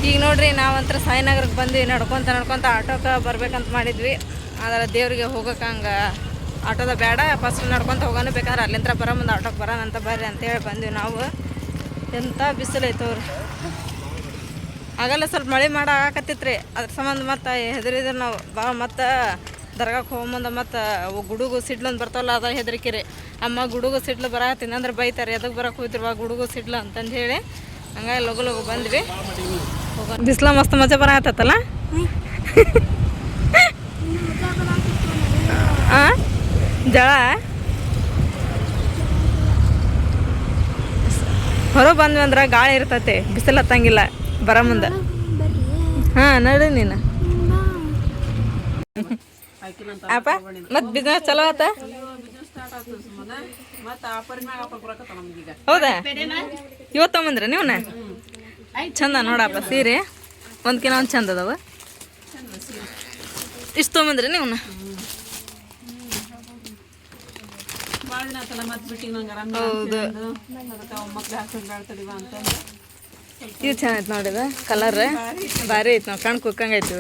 ಈಗ ನೋಡ್ರಿ ನಾವಂತರ ಸಾಯಿನಗರಕ್ಕೆ ಬಂದ್ವಿ. ನಡ್ಕೊತ ಆಟೋಕ್ಕೆ ಬರ್ಬೇಕಂತ ಮಾಡಿದ್ವಿ. ಆದರೆ ದೇವ್ರಿಗೆ ಹೋಗೋಕೆ ಹಂಗೆ ಆಟೋದ ಬೇಡ, ಫಸ್ಟ್ ನಡ್ಕೊತ ಹೋಗೋಣ, ಬೇಕಾದ್ರೆ ಅಲ್ಲಿಂದ ಬರೋ ಮುಂದೆ ಆಟೋಕ್ಕೆ ಬರೋಣ ಅಂತ ಬರ್ರಿ ಅಂತೇಳಿ ಬಂದ್ವಿ ನಾವು. ಎಂಥ ಬಿಸಿಲು ಐತವ್ರಿ. ಆಗಲ್ಲ ಸ್ವಲ್ಪ ಮಳೆ ಆಗಕತ್ತಿತ್ತು ರೀ. ಅದ್ರ ಸಂಬಂಧ ಮತ್ತು ಹೆದರಿದ್ರೆ ನಾವು ಭಾಳ ಮತ್ತು ದರ್ಗಾಕ್ಕೆ ಹೋಗ್ಬಂದು ಮತ್ತು ಗುಡುಗು ಸಿಡ್ಲು ಅಂತ ಬರ್ತಾವಲ್ಲ, ಅದ ಹೆದರಿಕೆ ರೀ. ಅಮ್ಮ ಗುಡುಗು ಸಿಡ್ಲು ಬರತ್ತೀನಿ ಅಂದ್ರೆ ಬೈತಾರೆ, ಎದಕ್ಕೆ ಬರೋಕೆ ಹೋಗ್ತಿರುವ ಗುಡುಗು ಸಿಡ್ಲು ಅಂತಂದು ಹೇಳಿ ಹಂಗಾಗಿ ಲಗು ಬಂದ್ವಿ. ಬಿಸಿಲ ಮಸ್ತ್ ಮಜಾ ಬರತ್ತಲ್ಲ. ಜಳ ಹೊರಗೆ ಬಂದ್ವಿ ಅಂದ್ರೆ ಗಾಳಿ ಇರ್ತೈತೆ, ಬಿಸಿಲು ಹತ್ತಂಗಿಲ್ಲ ಬರ ಮುಂದೆ. ಹಾಂ ನಡಿ ನೀನು ಅಪ್ಪ. ಮತ್ತು ಬಿಸ್ನೆಸ್ ಚಲೋ ಆತ? ಹೌದಾ? ಇವತ್ತು ತೊಗೊಂಬಂದ್ರಿ ನೀವನ್ನ? ಚಂದ ನೋಡಪ್ಪ ಸೀರೆ, ಒಂದ್ಕಿನ ಒಂದು ಚಂದ ಅದಾವ. ಇಷ್ಟು ತೊಗೊಂಬಂದ್ರಿ ನೀವನ್ನ? ಹೌದು, ಇದು ಚೆನ್ನಾಗೈತೆ ನೋಡಿದ ಕಲರ್, ಭಾರಿ ಐತೆ. ನಾವು ಕಣ್ ಕುಕ್ಕಂಗೆ ಐತಿ,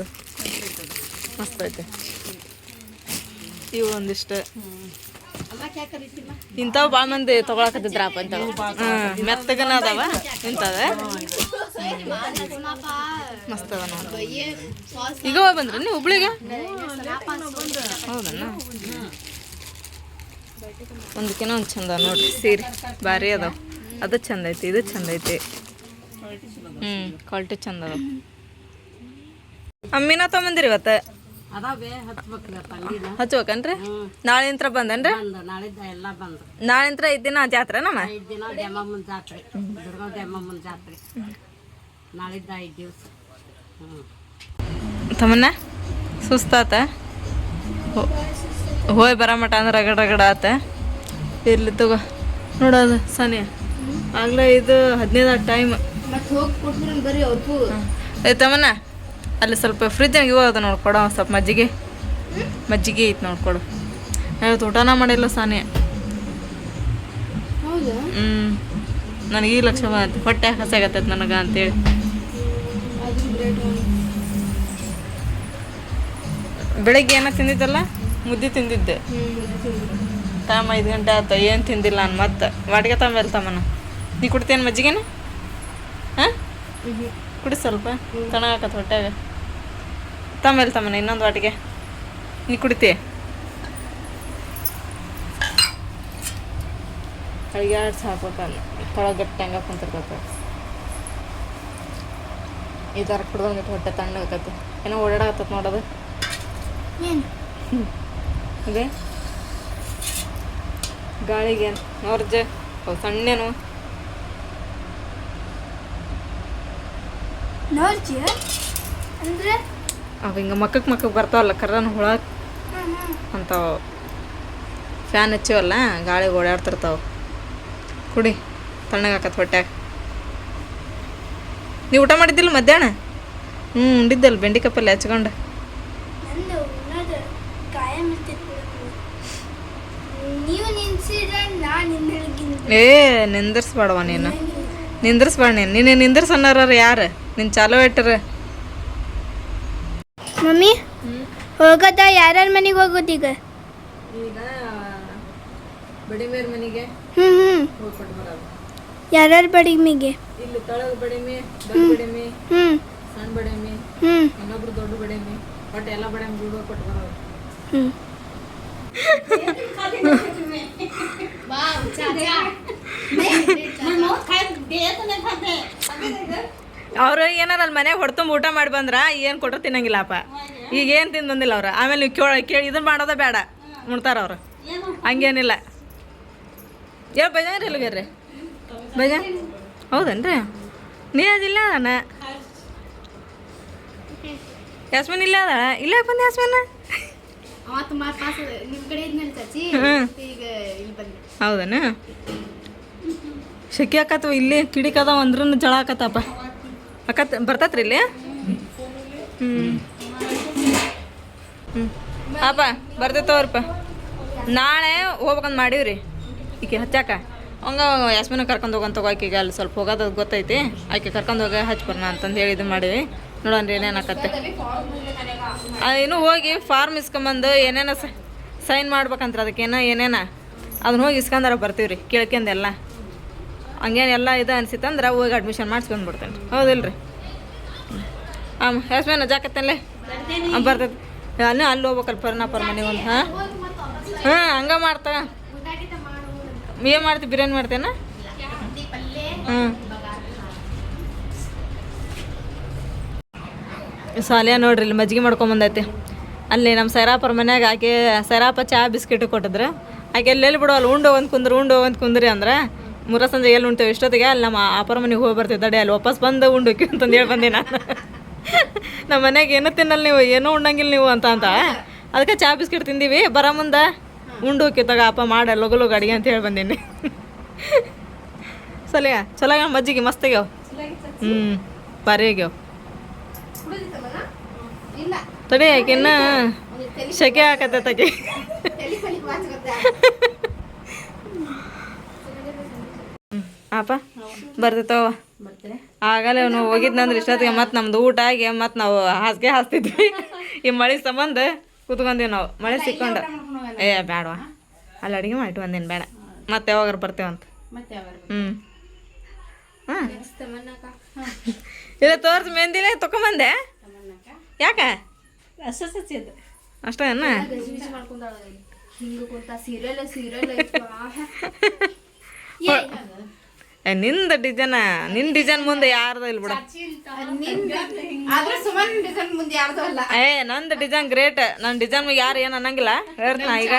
ಮಸ್ತ್ ಐತೆ. ಇವು ಒಂದಿಷ್ಟು ಇಂಥವು ಭಾಳ ಮಂದಿ ತೊಗೊಳಕತ್ತಿದ್ರಪ್ಪ ಇಂಥವು. ಮೆತ್ತಗನ ಅದಾವ ಇಂಥವ, ಮಸ್ತ್ ಅದ ನೋಡಿ. ಈಗ ಬಂದ್ರಿ ನೀವು ಹುಬ್ಳಿಗೆ? ಹೌದಣ್ಣ. ಒಂದಕ್ಕಿನ ಒಂದು ಚಂದ ನೋಡ್ರಿ ಸೀರೆ, ಭಾರಿ ಅದಾವ. ಅದು ಚಂದ ಐತಿ, ಇದು ಚಂದ ಐತಿ. ಕ್ವಾಲಿಟಿ ಚಂದ ಅದಾವ. ಅಮ್ಮಿನ ತೊಗೊಂಬಂದಿರಿ ಇವತ್ತು? ಹಚ್ಬೇಕನ್ರಿ? ನಾಳಿಂತ್ರ ಬಂದನ್ರಿ? ನಾಳಿಂತ್ರ 5 ದಿನ ಜಾತ್ರೆ ನಮ್ಮ ತಮ್ಮನ್ನ ಸುಸ್ತಾತ, ಹೋಯ್ ಬರ ಮಟ ಅಂದ್ರೆ ರಗಡ ಆತ. ಇರ್ಲಿ ತಗೋ ನೋಡೋದು ಸನಿ ಆಗ್ಲೇ. ಇದು 15 ಟೈಮ್ ತಮ್ಮನ್ನ. ಅಲ್ಲಿ ಸ್ವಲ್ಪ ಫ್ರಿಜ್ನಾಗ ಇವು ಅದ ನೋಡ್ಕೊಡ, ಸ್ವಲ್ಪ ಮಜ್ಜಿಗೆ ಐತಿ ನೋಡ್ಕೊಡು. ಇವತ್ತು ಊಟನ ಮಾಡಿಲ್ಲ ಸಾನಿ. ನನಗೆ ಈ ಲಕ್ಷ ಬಂತು, ಹೊಟ್ಟೆ ಹಸಾಗತ್ತೈತೆ ನನಗೆ ಅಂತೇಳಿ. ಬೆಳಗ್ಗೆ ಏನೋ ತಿಂದಿದ್ದಲ್ಲ, ಮುದ್ದೆ ತಿಂದಿದ್ದೆ. ಟೈಮ್ 5 ಗಂಟೆ ಆಯ್ತು, ಏನು ತಿಂದಿಲ್ಲ ನಾನು. ಮತ್ತೆ ವಾಟಿಗೆ ತಮ್ಮನ. ನೀ ಕುಡ್ತೇನು ಮಜ್ಜಿಗೆನ? ಹಾಂ ಕುಡಿ, ಸ್ವಲ್ಪ ತಣ್ಣಗಾಕತ್ತೆ ಹೊಟ್ಟೆಗೆ. ತಮ್ಮನ ಇನ್ನೊಂದು ವಾಟಿಗೆ. ನೀ ಕುಡಿತೀಯ? ಅಡಿಗೆ ಸಾಕ್ಬೇಕಲ್ಲ, ತೊಳಗೆ ಗಟ್ಟಿ ಹಂಗೆ ಕುಂತಿರ್ತೈತೆ. ಈ ಥರ ಕುಡ್ದಂಗಿಟ್ಟು ಹೊಟ್ಟೆ ತಣ್ಣಗಾಕತ್ತೆ. ಏನೋ ಓಡಾಡಕತ್ತೈತೆ ನೋಡೋದು. ಅದೇ ಗಾಳಿಗೆ ನೋರ್ಜ ಸಣ್ಣೇನು ಅವ ಹಿಂಗೆ ಮಕ್ಕಕ್ಕೆ ಬರ್ತಾವಲ್ಲ ಕರ್ರನ ಹುಳ ಅಂತಾವ. ಫ್ಯಾನ್ ಹಚ್ಚಿವಲ್ಲ, ಗಾಳಿಗೆ ಓಡಾಡ್ತಿರ್ತಾವ. ಕುಡಿ, ತಣ್ಣಗಾಕತ್ತೆ ಹೊಟ್ಯಾಗ. ನೀವು ಊಟ ಮಾಡಿದ್ದಿಲ್ಲ ಮಧ್ಯಾಹ್ನ? ಉಂಡಿದ್ದಲ್ಲ ಬೆಂಡಿಕಾಯಿ ಪಲ್ಯ ಹಚ್ಕೊಂಡು. ನಿಂದಿರ್ಸ್ಬೇಡವ ನೀನು, ನಿಂದಿರ್ಸ್ಬೇಡ ನೀನು ನಿಂದಿರ್ಸನ್ನಾರ ಯಾರು? ನಿನ್ನ ಚಾಲೋ ಇಟ್ಟರ. ಮಮ್ಮಿ ಹೋಗದ ಯಾರ್ಯಾರ ಮನೆಗೆ ಹೋಗೋದು ಈಗ? ಬಡಿಮೇರ್ ಮನೆಗೆ ಯಾರ್ಯಾರ ಬಡಿಮಿಗೆ? ಇಲ್ಲಿ ತಳಗ ಬಡಿಮೆ, ದೊಡ್ಡ ಬಡಿಮೆ, ಸಣ್ಣ ಬಡಿಮೆ, ಇನ್ನೊಬ್ರು ದೊಡ್ಡ ಬಡಿಮೆ, ಬಟ್ ಎಲ್ಲ ಬಡಿಮೆ ಬಿಡುವ ಕೊಟ್ಟು ಬರೋದು. ಅವ್ರು ಏನಾರ ಅಲ್ಲಿ ಮನೆಗೆ ಹೊಡ್ತುಂಬ ಊಟ ಮಾಡಿ ಬಂದ್ರ ಏನು ಕೊಟ್ಟರು ತಿನ್ನಂಗಿಲ್ಲಪ್ಪ. ಈಗ ಏನು ತಿಂದು ಬಂದಿಲ್ಲ ಅವ್ರು. ಆಮೇಲೆ ನೀವು ಕೇಳಿ ಇದನ್ನ ಮಾಡೋದೇ ಬೇಡ, ಉಣ್ತಾರ ಅವ್ರು. ಹಂಗೇನಿಲ್ಲ. ಹೇಳಿ ಬೈಜಾನ್ರಿ ಇಲ್ಲಿಗೆರ್ರಿ ಬೈಜಾನ್. ಹೌದನ್ರಿ? ನೀ ಅದಿಲ್ಲ ಅದಾನ ಯಾಸ್ಮಿನ್ ಇಲ್ಲ ಅದ. ಇಲ್ಲ ಯಾಕೆ ಬಂದೆ ಯಾಸ್ಮಿನ್? ಹೌದನ? ಶೆಕೆ ಆಕತ್ವ ಇಲ್ಲಿ, ಕಿಡಿಕದ ಅಂದ್ರೂ ಜಳ ಆಕತ್ತಪ್ಪ. ಬರ್ತತ್ರಿ ಇಲ್ಲಿ. ಅಪ್ಪ ಬರ್ತೈತವ್ರಪ್ಪ. ನಾಳೆ ಹೋಗ್ಬೇಕಂತ ಮಾಡೀವ್ರಿ. ಈಕೆ ಹಚ್ಚಾಕ ಹಂಗ ಯಾಸ್ಮಿನ ಕರ್ಕೊಂಡು ಹೋಗಂತ ಆಕೆಗೆ ಅಲ್ಲಿ ಸ್ವಲ್ಪ ಹೋಗೋದು ಗೊತ್ತೈತಿ ಆಕೆ ಕರ್ಕೊಂಡು ಹೋಗಿ ಹಚ್ಬರ್ನ ಅಂತಂದು ಹೇಳಿ ಇದು ಮಾಡೀವಿ ನೋಡೋಣ ಏನೇನು ಆಕತ್ತೆ ಇನ್ನೂ ಹೋಗಿ ಫಾರ್ಮ್ ಇಸ್ಕೊಂಬಂದು ಏನೇನು ಸೈನ್ ಮಾಡ್ಬೇಕಂತ ಅದಕ್ಕೇನೋ ಏನೇನ ಅದನ್ನ ಹೋಗಿ ಇಸ್ಕೊಂಡಾರ ಬರ್ತೀವಿ ರೀ ಕೇಳ್ಕೊಂಡೆಲ್ಲ ಹಂಗೇನೆಲ್ಲ ಇದು ಅನ್ಸಿತ್ತಂದ್ರೆ ಹೋಗಿ ಅಡ್ಮಿಷನ್ ಮಾಡಿಸ್ಕೊಂಡ್ಬಿಡ್ತೇನೆ ಹೌದಿಲ್ಲ ರೀ ಯಾಸ್ಮಿನ ಜಾಕತ್ತಲ್ಲೇ ಬರ್ತೈತಿ ಅಲ್ಲಿ ಹೋಗ್ಬೇಕಲ್ಲ ಪರ್ನಾಪರ್ ಮನೆಗೆ ಒಂದು ಹಾಂ ಹಂಗೆ ಮಾಡ್ತಾ ಏನು ಮಾಡ್ತೀವಿ ಬಿರಿಯಾನಿ ಮಾಡ್ತೇನ ಸಾಲಿಯ ನೋಡ್ರಿ ಇಲ್ಲಿ ಮಜ್ಜಿಗೆ ಮಾಡ್ಕೊಂಬಂದೈತಿ ಅಲ್ಲಿ ನಮ್ಮ ಸೈರಾಪರ ಮನ್ಯಾಗ ಆಕೆ ಸೈರಾಪ ಚಹಾ ಬಿಸ್ಕಿಟ್ ಕೊಟ್ಟಿದ್ರು ಆಕೆ ಎಲ್ಲೆಲ್ಲಿ ಬಿಡೋಲ್ಲ ಉಂಡು ಒಂದು ಕುಂದ್ರಿ ಅಂದ್ರೆ ಮೂರ ಸಂಜೆ ಎಲ್ಲಿ ಉಣ್ತೇವೆ ಇಷ್ಟೊತ್ತಿಗೆ ಅಲ್ಲಿ ನಮ್ಮ ಅಪ್ಪರ ಮನೆಗೆ ಹೋಗಿ ಬರ್ತೀವಿ ತಡೆ ಅಲ್ಲಿ ವಾಪಸ್ ಬಂದು ಉಂಡೋಕಿ ಅಂತಂದು ಹೇಳಿ ಬಂದೆ ನಾನು ನಮ್ಮ ಮನ್ಯಾಗ ಏನೂ ತಿನ್ನಲ್ಲ ನೀವು ಏನೂ ಉಣ್ಣಂಗಿಲ್ಲ ನೀವು ಅಂತ ಅದಕ್ಕೆ ಚಹಾ ಬಿಸ್ಕಿಟ್ ತಿಂದೀವಿ ಬರೋ ಮುಂದೆ ಉಂಡು ಹೋಗಿತ್ತಾಗ ಅಪ್ಪ ಮಾಡ ಲಗು ಅಡಿಗೆ ಅಂತ ಹೇಳಿ ಬಂದೀನಿ ಸಲಿಯ ಚಲೋ ಮಜ್ಜಿಗೆ ಮಸ್ತಾಗ್ಯಾವ ಭಾರಿ ಆಗ್ಯಾವ ತಡಿ ಯಾಕೆನ್ನ ಶೆಕೆ ಹಾಕತ್ತೈತಾಗಿ ಅಪ್ಪ ಬರ್ತಿತ್ತವ ಆಗಲೇ ನಾವು ಹೋಗಿದ್ನಂದ್ರೆ ಇಷ್ಟೊತ್ತಿಗೆ ಮತ್ತು ನಮ್ದು ಊಟ ಆಗಿ ಮತ್ತು ನಾವು ಹಾಸಿಗೆ ಹಾಸ್ತಿದ್ವಿ ಈ ಮಳೆ ಸಂಬಂಧ ಕೂತ್ಕೊಂಡೀವಿ ನಾವು ಮಳೆ ಸಿಕ್ಕೊಂಡು ಬೇಡವಾ ಅಲ್ಲಿ ಅಡುಗೆ ಮಾಡಿಟ್ಟು ಬಂದೇನು ಬೇಡ ಮತ್ತೆ ಯಾವಾಗಾರ ಬರ್ತೇವಂತ ಹಾಂ ಇಲ್ಲ ತೋರ್ಸಿ ಮೆಹಂದಿಲೇ ತೊಗೊಂಬಂದೆ ಯಾಕೆ ಅಷ್ಟೇನ ನಿಂದ ಡಿಸೈನ್ ಮುಂದೆ ಯಾರ್ದು ಇಲ್ಲ ಬಿಡ ನಂದು ಡಿಸೈನ್ ಗ್ರೇಟ್ ನನ್ನ ಡಿಸೈನ್ ಯಾರು ಏನು ಅನ್ನಂಗಿಲ್ಲ ಹೇಳ್ತಾನ ಈಗ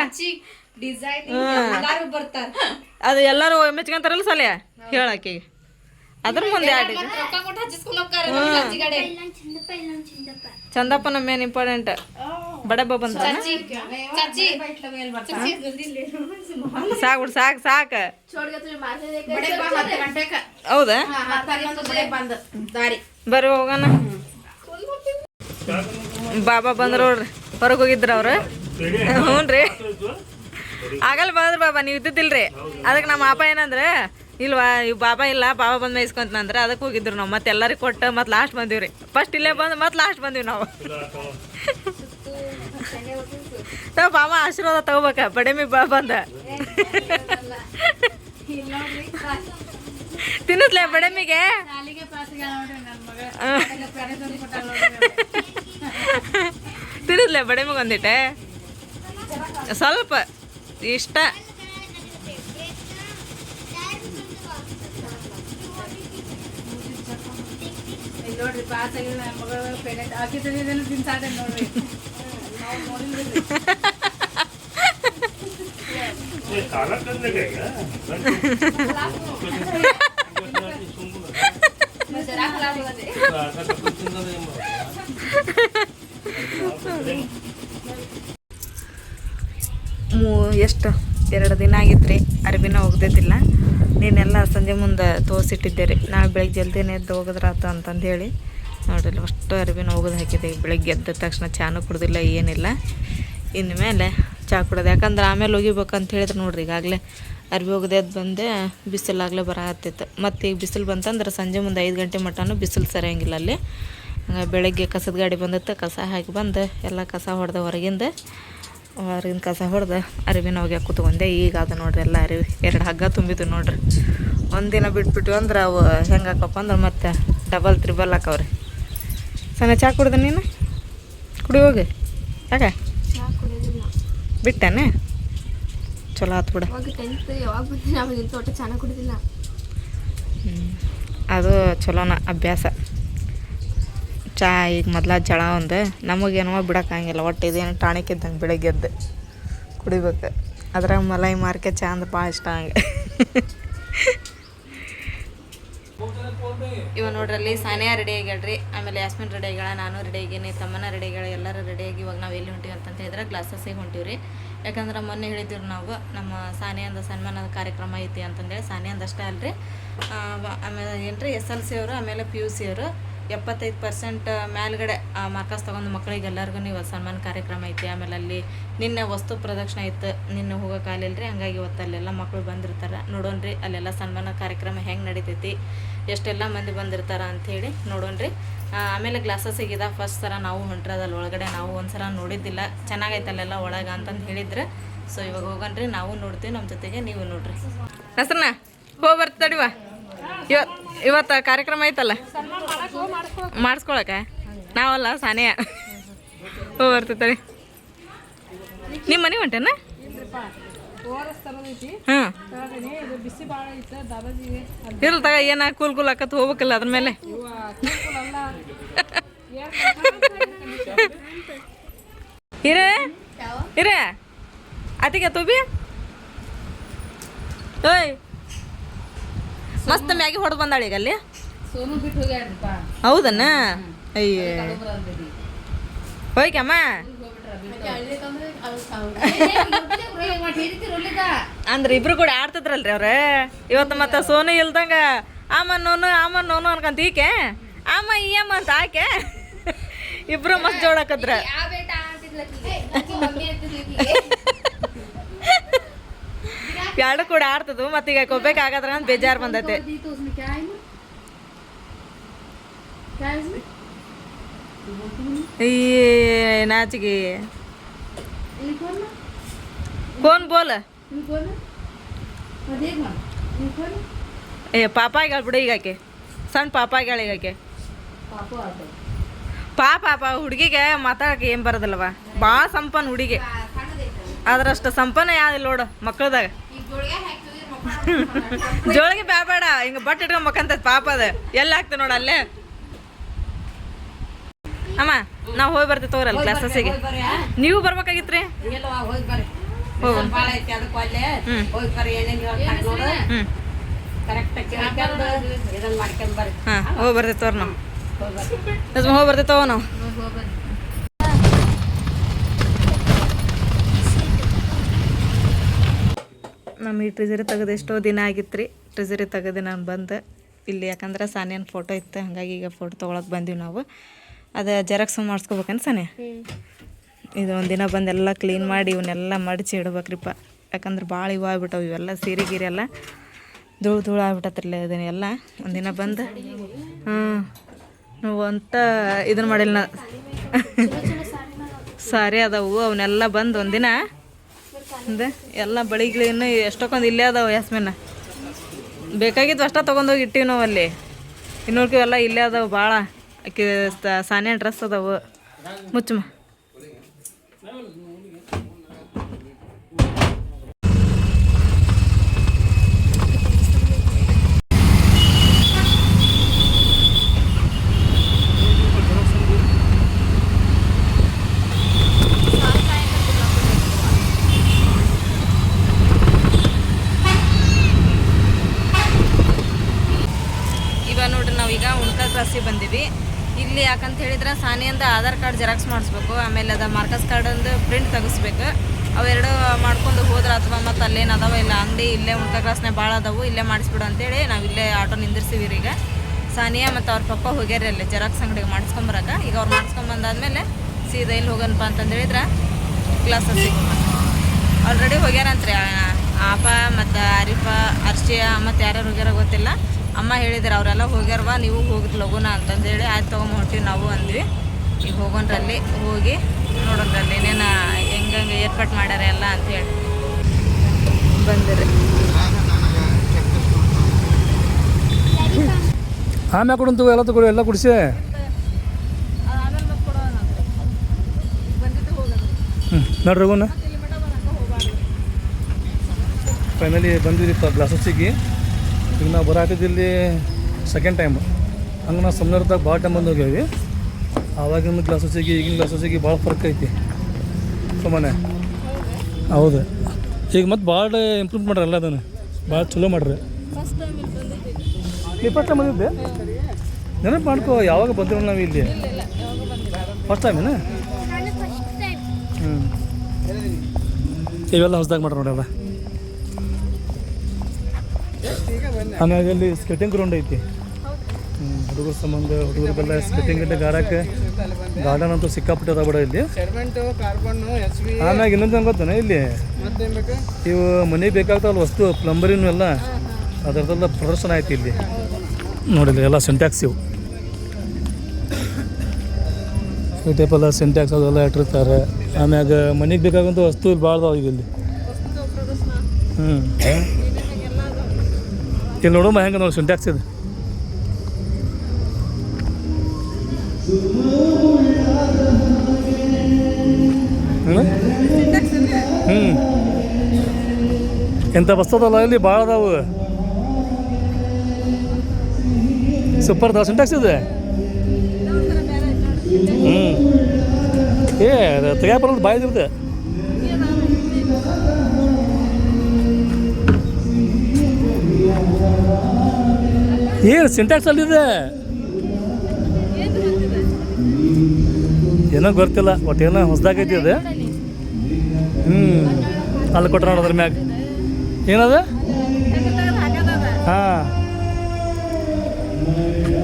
ಅದು ಎಲ್ಲರೂ ಮೆಚ್ಕೊಂತಾರಲ್ಲ ಸಲ ಹೇಳಾಕಿಗೆ ಅದ್ರ ಮುಂದೆ ಚಂದಪ್ಪನ ಮೇನ್ ಇಂಪಾರ್ಟೆಂಟ್ ಬಡಬ್ಬ ಬಂತ ಸಾಕು ಸಾಕು ಹೌದಾ ಬರ್ರಿ ಹೋಗೋಣ ಬಾಬಾ ಬಂದ್ರ ನೋಡ್ರಿ ಹೊರಗೆ ಹೋಗಿದ್ರ ಅವ್ರು ಹ್ಞೂ ರೀ ಆಗಲ್ಲ ಬಂದ್ರಿ ಬಾಬಾ ನೀವು ಇದ್ದಿದ್ದಿಲ್ರಿ ಅದಕ್ಕೆ ನಮ್ಮ ಅಪ್ಪ ಏನಂದ್ರೆ ಇಲ್ವಾ ಇವ್ ಬಾಬಾ ಇಲ್ಲ ಬಾಬಾ ಬಂದು ಮೇಯಿಸ್ಕೊಂತಂದ್ರೆ ಅದಕ್ಕೆ ಹೋಗಿದ್ರು ನಾವು ಮತ್ತೆ ಎಲ್ಲರಿಗೆ ಕೊಟ್ಟು ಮತ್ತೆ ಲಾಸ್ಟ್ ಬಂದೀವಿ ರೀ ಫಸ್ಟ್ ಇಲ್ಲೇ ಬಂದು ಮತ್ತೆ ಲಾಸ್ಟ್ ಬಂದೀವಿ ನಾವು ಬಾಬಾ ಆಶೀರ್ವಾದ ತಗೋಬೇಕ ಬಡಮಿ ಬಂದ ತಿನ್ನಿಸ್ಲೆ ಬಡಮಿಗೆ ತಿನ್ನಿಸ್ಲೆ ಬಡಮಿಗೆ ಒಂದಿಟ್ಟೆ ಸ್ವಲ್ಪ ಇಷ್ಟ ನೋಡ್ರಿ ಪಾಸ್ ಆಗಿಲ್ಲ ನನ್ನ ಮಗಳು ಪೇರೆಂಟ್ ಆಕಿ ತಂದಿದ್ದೇನೆ ತಿನ್ಸಾಡೆ ನೋಡ್ರಿ ಎಷ್ಟು 2 ದಿನ ಆಗಿತ್ತು ಅರ್ಬಿನ ಒಗ್ದಿದ್ದಿಲ್ಲ ನೀನೆಲ್ಲ ಸಂಜೆ ಮುಂದೆ ತೋರಿಸಿಟ್ಟಿದ್ದೆ ರೀ ನಾಳೆ ಬೆಳಗ್ಗೆ ಜಲ್ದಿನೇ ಎದ್ದು ಹೋಗಿದ್ರಾತ ಅಂತಂದು ಹೇಳಿ ನೋಡ್ರಿ ಅಷ್ಟು ಅರ್ಬಿನ ಒಗ್ದು ಹಾಕಿದೆ ಬೆಳಗ್ಗೆ ಎದ್ದ ತಕ್ಷಣ ಚಾನು ಕುಡ್ದಿಲ್ಲ ಏನಿಲ್ಲ ಇನ್ಮೇಲೆ ಚಹಾ ಕುಡೋದು ಯಾಕಂದ್ರೆ ಆಮೇಲೆ ಒಗಿಬೇಕಂತ ಹೇಳಿದ್ರೆ ನೋಡ್ರಿ ಈಗಾಗಲೇ ಅರ್ಬಿ ಒಗ್ದು ಎದ್ದು ಬಂದೆ ಬಿಸಿಲಾಗಲೇ ಬರತ್ತಿತ್ತು ಮತ್ತು ಈಗ ಬಿಸಿಲು ಬಂತಂದ್ರೆ ಸಂಜೆ ಮುಂದೆ 5 ಗಂಟೆ ಮಟ್ಟನೂ ಬಿಸಿಲು ಸರಿಯಂಗಿಲ್ಲ ಅಲ್ಲಿ ಬೆಳಗ್ಗೆ ಕಸದ ಗಾಡಿ ಬಂದಿತ್ತು ಕಸ ಹಾಕಿ ಬಂದು ಎಲ್ಲ ಕಸ ಹೊಡೆದ ಹೊರಗಿಂದ ಕಸ ಹೊಡೆದು ಅರಿವಿನ ಹೋಗಿ ಕೂತ್ಕೊಂಡೆ ಈಗ ಅದು ನೋಡ್ರಿ ಎಲ್ಲ ಅರಿವಿ 2 ಹಗ್ಗ ತುಂಬಿದ್ವು ನೋಡ್ರಿ ಒಂದಿನ ಬಿಟ್ಬಿಟ್ಟು ಅಂದ್ರೆ ಅವು ಹೆಂಗೆ ಹಾಕಪ್ಪ ಅಂದ್ರೆ ಮತ್ತೆ ಡಬಲ್ ತ್ರಿಬಲ್ ಹಾಕವ್ರಿ ಸಣ್ಣ ಚಹಾ ಕುಡ್ದೆ ನೀನು ಕುಡಿ ಹೋಗಿ ಯಾಕೆ ಬಿಟ್ಟೇನೆ ಚಲೋ ಆತು ಬಿಡ ಅದು ಚಲೋನ ಅಭ್ಯಾಸ ಚಾ ಈಗ ಮೊದ್ಲ ಜಳ ಒಂದು ನಮಗೇನೋ ಬಿಡೋಕ್ಕಾಗಿಲ್ಲ ಒಟ್ಟು ಇದೇನು ಟಾಣಿಕ್ ಇದ್ದಂಗೆ ಬೆಳಗ್ಗೆ ಎದ್ದು ಕುಡಿಬೇಕು ಅದ್ರಾಗ ಮಲೈ ಮಾರ್ಕೆ ಚಾ ಅಂದ್ರೆ ಭಾಳ ಇಷ್ಟ ಹಂಗೆ ಇವ ನೋಡ್ರಲ್ಲಿ ಸಾನಿಯಾ ರೆಡಿ ಆಗ್ಯಾಳ್ರಿ ಆಮೇಲೆ ಯಾಸ್ಮಿನ್ ರೆಡಿ ಆಗ್ಯಾಳ ನಾನು ರೆಡಿ ಆಗೀನಿ ತಮ್ಮನ ರೆಡಿ ಆಗ್ಯಾಳ ಎಲ್ಲರೂ ರೆಡಿಯಾಗಿ ಇವಾಗ ನಾವು ಎಲ್ಲಿ ಹೊಂಟೀವಿ ಅಂತ ಹೇಳಿದ್ರೆ ಕ್ಲಾಸಸ್ಸಿಗೆ ಹೊಂಟೀವಿ ರೀ ಯಾಕಂದ್ರೆ ಮೊನ್ನೆ ಹೇಳಿದ್ದೀವಿ ನಾವು ನಮ್ಮ ಸಾನಿಯಾಂದ ಸನ್ಮಾನದ ಕಾರ್ಯಕ್ರಮ ಐತಿ ಅಂತಂದೇಳಿ ಸಾನಿಯಾಂದ ಅಷ್ಟೇ ಅಲ್ರಿ ಆಮೇಲೆ ಏನು ರೀ SLC ಅವರು ಆಮೇಲೆ PUC ಅವರು 75% ಮೇಲ್ಗಡೆ ಮಾರ್ಕಸ್ ತೊಗೊಂಡು ಮಕ್ಕಳಿಗೆ ಎಲ್ಲರಿಗೂ ಇವತ್ತು ಸನ್ಮಾನ ಕಾರ್ಯಕ್ರಮ ಐತಿ. ಆಮೇಲೆ ಅಲ್ಲಿ ನಿನ್ನೆ ವಸ್ತು ಪ್ರದಕ್ಷಿಣೆ ಇತ್ತು, ನಿನ್ನೆ ಹೋಗೋಕ್ಕಾಗಲಿಲ್ಲ ರೀ. ಹಂಗಾಗಿ ಇವತ್ತು ಅಲ್ಲೆಲ್ಲ ಮಕ್ಕಳು ಬಂದಿರ್ತಾರೆ. ನೋಡೋಣ್ರಿ ಅಲ್ಲೆಲ್ಲ ಸನ್ಮಾನ ಕಾರ್ಯಕ್ರಮ ಹೆಂಗೆ ನಡೀತೈತಿ, ಎಷ್ಟೆಲ್ಲ ಮಂದಿ ಬಂದಿರ್ತಾರೆ ಅಂಥೇಳಿ ನೋಡೋಣ್ರಿ. ಆಮೇಲೆ ಗ್ಲಾಸಸ್ಸಿಗಿದ ಫಸ್ಟ್ ಸಲ ನಾವು ಹೊಂಟ್ರದಲ್ಲಿ ಒಳಗಡೆ ನಾವು ಒಂದು ಸಲ ನೋಡಿದ್ದಿಲ್ಲ, ಚೆನ್ನಾಗೈತೆ ಅಲ್ಲೆಲ್ಲ ಒಳಗೆ ಅಂತಂದು ಹೇಳಿದ್ರೆ. ಸೊ ಇವಾಗ ಹೋಗೋಣ್ರಿ, ನಾವು ನೋಡ್ತೀವಿ, ನಮ್ಮ ಜೊತೆಗೆ ನೀವು ನೋಡ್ರಿ. ಹೆಸ್ರನ್ನ ಹೋಗಿ ಬರ್ತಡಿವ. ಇವತ್ತು ಕಾರ್ಯಕ್ರಮ ಐತಲ್ಲ ಮಾಡಿಸ್ಕೊಳಕ್ಕೆ ನಾವಲ್ಲ ಸಾನಿಯ ಹೋಗಿ ಬರ್ತೈತಡಿ. ನಿಮ್ಮ ಮನೆ ಹೊಂಟೇನ? ಹಾಂ ಇರ್ಲಿ ತಗ, ಏನ ಕೂಲ್ ಹಾಕತ್ ಹೋಗ್ಬೇಕಲ್ಲ ಅದ್ರ ಮೇಲೆ. ಇರೇ ಅತಿಗೆ ತೂಬಿ ಓಯ್ ಮಸ್ತ್ ಮ್ಯಾಗಿ ಹೊಡೆದು ಬಂದಾಳ ಈಗ ಅಲ್ಲಿ. ಹೌದನ್ನ? ಅಯ್ಯ ಹೋಯ್ಕಮ್ಮ ಅಂದ್ರೆ ಇಬ್ರು ಕೂಡ ಆಡ್ತಿದ್ರಲ್ರಿ ಅವ್ರ. ಇವತ್ತು ಮತ್ತೆ ಸೋನು ಇಲ್ದಂಗ ಆಮನ್ನೋನು ಅನ್ಕಂತ ಈಕೆ ಆಮ ಈ ಅಮ್ಮ ಅಂತ ಆಕೆ ಇಬ್ರು ಮಸ್ತ್ ಜೋಡಾಕದ್ರ. ಎರಡು ಕೂಡ ಆಡ್ತದ. ಮತ್ತೀಗ ಕೊಬ್ಬೇಕಾಗದ್ರ ಅಂತ ಬೇಜಾರು ಬಂದೈತೆ. ಈ ನಾಚಿಗೆ ಕೋನ್ ಬೋಲ್ ಏ ಪಾಪಾಗ್ಯಾಳ ಬಿಡು ಈಗಾಕೆ, ಸಣ್ಣ ಪಾಪಾಗ್ಯಾಳ ಈಗಾಕೆ. ಪಾಪ ಹುಡುಗಿಗೆ ಮಾತಾಡಕ್ಕೆ ಏನು ಬರೋದಿಲ್ಲವ, ಭಾಳ ಸಂಪನ್ನ ಹುಡುಗಿ. ಅದ್ರಷ್ಟು ಸಂಪನ್ನ ಯಾವ್ದಿಲ್ಲ ನೋಡು ಮಕ್ಳದಾಗ. ಜೋಳಿಗೆ ಬೇಡ, ಹಿಂಗೆ ಬಟ್ ಇಟ್ಕೊಂಬಕ್ಕಂತದ್ ಪಾಪ ಅದ. ಎಲ್ಲಿ ಆಗ್ತದೆ ನೋಡ ಅಲ್ಲೇ. ಅಮ್ಮ ನಾವು ಹೋಗಿ ಬರ್ತೀವಿ ತಗೋರಲ್ಲ ಕ್ಲಾಸಸ್ಸಿಗೆ. ನೀವು ಬರ್ಬೇಕಾಗಿತ್ರಿ. ಹಾಂ ಹೋಗಿ ಬರ್ತೀವಿ ತೋರ್ ನಾವು. ಹೋಗಿ ಬರ್ತೀವಿ ತಗೋ ನಾವು. ನಮ್ಮ ಈ ಟ್ರೆಜರಿ ತೆಗೆದು ಎಷ್ಟೋ ದಿನ ಆಗಿತ್ತು ರೀ. ಟ್ರೆಜರಿ ತೆಗೆದು ನಾನು ಬಂದೆ ಇಲ್ಲಿ, ಯಾಕಂದ್ರೆ ಸಾನಿಯನ್ ಫೋಟೋ ಇತ್ತು, ಹಾಗಾಗಿ ಈಗ ಫೋಟೋ ತೊಗೊಳಕ್ಕೆ ಬಂದೀವಿ ನಾವು. ಅದು ಜೆರಾಕ್ಸ್ ಮಾಡಿಸ್ಕೋಬೇಕಂತ ಸಾನೆ. ಇದು ಒಂದಿನ ಬಂದೆಲ್ಲ ಕ್ಲೀನ್ ಮಾಡಿ ಇವನ್ನೆಲ್ಲ ಮಡಚಿ ಇಡ್ಬೇಕ್ರಿಪ್ಪ. ಯಾಕಂದ್ರೆ ಭಾಳ ಇವು ಆಗ್ಬಿಟ್ಟವು, ಇವೆಲ್ಲ ಸೀರೆ ಗೀರೆ ಎಲ್ಲ ಧೂಳು ಆಗ್ಬಿಟ್ಟತ್ರಲ್ಲ. ಇದನ್ನೆಲ್ಲ ಒಂದಿನ ಬಂದು ನಾವು ಅಂತ ಇದನ್ನು ಮಾಡಿಲ್ಲ ಸಾರಿ ಅದಾವು, ಅವನ್ನೆಲ್ಲ ಬಂದು ಒಂದಿನ ಅಂದೆ ಎಲ್ಲ ಬಳಿಗಳಿನ್ನು ಎಷ್ಟೊಂದು ಇಲ್ಲೇ ಅದಾವೆ. ಯಾಸ್ಮಿನ ಬೇಕಾಗಿದ್ದು ಅಷ್ಟ ತೊಗೊಂಡೋಗಿ ಇಟ್ಟಿವಿ ನಾವು ಅಲ್ಲಿ. ಇನ್ನೂರ್ಕಿವೆಲ್ಲ ಎಲ್ಲ ಇಲ್ಲೇ ಅದಾವೆ ಭಾಳ. ಆಕೆ ಸಾನಿಯ ಡ್ರೆಸ್ ಅದಾವು. ಮುಚ್ಚಮ್ಮ ಬಂದೀವಿ ಇಲ್ಲಿ. ಯಾಕಂತ ಹೇಳಿದ್ರೆ ಸಾನಿಯಿಂದ ಆಧಾರ್ ಕಾರ್ಡ್ ಜೆರಾಕ್ಸ್ ಮಾಡಿಸ್ಬೇಕು, ಆಮೇಲೆ ಅದು ಮಾರ್ಕಸ್ ಕಾರ್ಡಂದು ಪ್ರಿಂಟ್ ತೆಗಿಸ್ಬೇಕು. ಅವೆರಡು ಮಾಡ್ಕೊಂಡು ಹೋದ್ರೆ ಅಥವಾ ಮತ್ತು ಅಲ್ಲೇನು ಅದಾವ ಇಲ್ಲ ಅಂಗಡಿ ಇಲ್ಲೇ ಉಳ್ಕ ಕ್ಲಾಸ್ನಾಗ ಭಾಳ ಅದಾವು, ಇಲ್ಲೇ ಮಾಡಿಸ್ಬಿಡು ಅಂತೇಳಿ ನಾವು ಇಲ್ಲೇ ಆಟೋ ನಿಂದಿರ್ಸಿವಿ ಈಗ. ಸಾನಿಯಾ ಮತ್ತು ಅವ್ರ ಪಪ್ಪ ಹೋಗ್ಯಾರ ಅಲ್ಲಿ ಜೆರಾಕ್ಸ್ ಅಂಗಡಿಗೆ ಮಾಡಿಸ್ಕೊಂಬರಕ. ಈಗ ಅವ್ರು ಮಾಡಿಸ್ಕೊಂಬಂದಾದ್ಮೇಲೆ ಸೀದಾ ಇಲ್ಲಿ ಹೋಗನಪ್ಪ ಅಂತಂದು ಹೇಳಿದ್ರೆ ಕ್ಲಾಸಸ್ಸಿಗೆ ಆಲ್ರೆಡಿ ಹೋಗ್ಯಾರಂತ್ರಿ. ಆಪ ಮತ್ತು ಆರಿಫ, ಅರ್ಷಿಯ ಮತ್ತು ಯಾರ್ಯಾರು ಹೋಗ್ಯಾರ ಗೊತ್ತಿಲ್ಲ. ಅಮ್ಮ ಹೇಳಿದ್ರು ಅವರೆಲ್ಲ ಹೋಗ್ಯಾರವ, ನೀವು ಹೋಗಿದ್ದು ಲಗುನ ಅಂತಂದೇಳಿ ಆಯ್ತು ತೊಗೊಂಡು ಹೊಂಟಿವಿ ನಾವು ಅಂದ್ವಿ. ಈಗ ಹೋಗೋಣ್ರಲ್ಲಿ ಹೋಗಿ ನೋಡೋಣ್ರಲ್ಲಿ ಏನೇನು ಹೆಂಗೆ ಏರ್ಪಾಟ್ ಮಾಡ್ಯಾರ ಎಲ್ಲ ಅಂಥೇಳಿ ಬಂದಿರಿ. ಆಮ್ಯಾಗ ಕೊಡಂತು ಎಲ್ಲ ತಗೊಳ್ಳಿ, ಎಲ್ಲ ಕುಡಿಸಿ ನೋಡ್ರಿ ಹೋಗೋಣ. ಫೈನಲಿ ಬಂದಿರಿಪ್ಪ ಗ್ಲಾಸಸ್ಸಿಗೆ. ಈಗ ನಾವು ಬರಾತಿದ್ದಿಲ್ಲಿ ಸೆಕೆಂಡ್ ಟೈಮ್. ಹಂಗೆ ನಾವು ಸಮ್ನರ್ದಾಗ ಭಾಳ ಟೈಮ್ ಬಂದು ಹೋಗ್ಯಾವಿ. ಆವಾಗಿನ ಗ್ಲಾಸಸ್ಸಿಗೆ ಈಗಿನ ಗ್ಲಾಸಸ್ಸಿಗೆ ಭಾಳ ಫರ್ಕ್ ಐತಿ ಸುಮ್ಮನೆ. ಹೌದು, ಈಗ ಮತ್ತೆ ಭಾಳ ಇಂಪ್ರೂವ್ ಮಾಡ್ರಲ್ಲ, ಅದನ್ನು ಭಾಳ ಚಲೋ ಮಾಡ್ರಿ. ನೀವು ಫಸ್ಟ್ ಟೈಮ್ ಬಂದಿದ್ದೆ? ನೆನಪು ಮಾಡ್ಕೋ, ಯಾವಾಗ ಬಂದಿರೋ ನಾವು ಇಲ್ಲಿ ಫಸ್ಟ್ ಟೈಮೇನ? ಇವೆಲ್ಲ ಹೊಸದಾಗಿ ಮಾಡ್ರಿ ನೋಡಿ. ಅಲ್ಲ ಆಮ್ಯಾಗ ಅಲ್ಲಿ ಸ್ಕೇಟಿಂಗ್ ಗ್ರೌಂಡ್ ಐತಿ, ಹುಡುಗರ ಸಂಬಂಧ ಹುಡುಗರಿಗೆಲ್ಲ ಸ್ಕೇಟಿಂಗ್ ಗಿಟ್ಟ ಗಾರಕ್ಕೆ ಗಾರ್ಡನ್ ಅಂತೂ ಸಿಕ್ಕಾಪಟ್ಟೆ ಅದ ಬಿಡ ಇಲ್ಲಿ. ಆಮ್ಯಾಗ ಇನ್ನೊಂದು ಹೆಂಗೆ ಗೊತ್ತಾನೆ ಇಲ್ಲಿ ಇವು ಮನೆಗೆ ಬೇಕಾಗ್ತಾವಲ್ಲ ವಸ್ತು ಪ್ಲಂಬರಿನೂ ಎಲ್ಲ ಅದರದ್ದೆಲ್ಲ ಪ್ರದರ್ಶನ ಆಯ್ತು ಇಲ್ಲಿ ನೋಡಿಲ್ಲ. ಎಲ್ಲ ಸಿಂಟ್ಯಾಕ್ಸ್ ಇವು ಈ ಟೈಪೆಲ್ಲ ಸಿಂಟ್ಯಾಕ್ಸ್ ಅದೆಲ್ಲ ಇಟ್ಟಿರ್ತಾರೆ. ಆಮ್ಯಾಗ ಮನೆಗೆ ಬೇಕಾಗಂತ ವಸ್ತು ಇಲ್ಲಿ ಭಾಳ ಅದಾವ ಈಗ ಇಲ್ಲಿ. ಇಲ್ಲಿ ನೋಡಮ್ಮ ಹೆಂಗೆ ನೋಡಿ ಸಿಂಟ್ಯಾಕ್ಸ್ ಇದು. ಎಂಥ ಬಸ್ತದಲ್ಲ ಇಲ್ಲಿ ಭಾಳ ಅದಾವು. ಸೂಪರ್ ಅದಾವ ಸಿಂಟ್ಯಾಕ್ಸ್ ಇದೆ. ಏ ತೆಗ್ಯಾಕ ಬರೋದು ಬಾಯ್ದಿರುತ್ತೆ. ಏನು ಸಿಂಟ್ಯಾಕ್ಸ್ ಅಲ್ಲಿದೆ ಏನೋ ಗೊತ್ತಿಲ್ಲ ಒಟ್ಟು ಏನೋ ಹೊಸ್ದಾಗೈತಿ ಅದು. ಅಲ್ಲಿ ಕೊಟ್ಟ ನೋಡೋದ್ರ ಮ್ಯಾಗ ಏನದ ಹಾಂ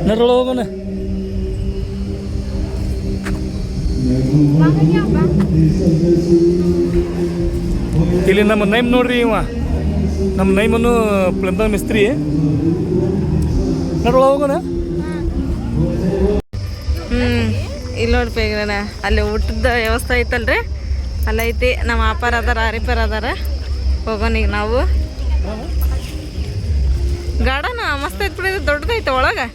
ನಡ್ರೊಳಗೆ ಹೋಗೋಣ. ಇಲ್ಲಿ ನಮ್ಮ ನೈಮ್ ನೋಡ್ರಿ ಇವ ನಮ್ಮ ನೈಮನ್ನು ಪ್ಲಂಬರ್ ಮಿಸ್ತ್ರಿ. ನಡ್ರೊಳಗೆ ಹೋಗೋಣ. ಇಲ್ಲಿ ನೋಡ್ರಿ ಬೇಗನ ಅಲ್ಲಿ ಊಟದ ವ್ಯವಸ್ಥೆ ಐತಲ್ರಿ ಅಲ್ಲೈತಿ. ನಮ್ಮ ಅಪ್ಪಾರ ಅದಾರ ಹರಿಪರ್ ಅದಾರ. ಹೋಗೋಣ ಈಗ ನಾವು. ಗಾರ್ಡನ್ ಮಸ್ತ್ ಐತ್ ಬಿಡಿ, ದೊಡ್ಡದೈತೆ ಒಳಗೆ.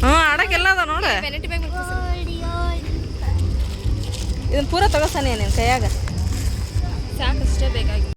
ಹ್ಞೂ ಆಡಕ್ಕೆಲ್ಲ ಅದ ನೋಡ. ಇದನ್ನ ಪೂರ ತಗೋಸಾನೆ ನಿನ್ನ ಕೈಯಾಗ ಸಾಕಷ್ಟೇ ಬೇಕಾಗಿ.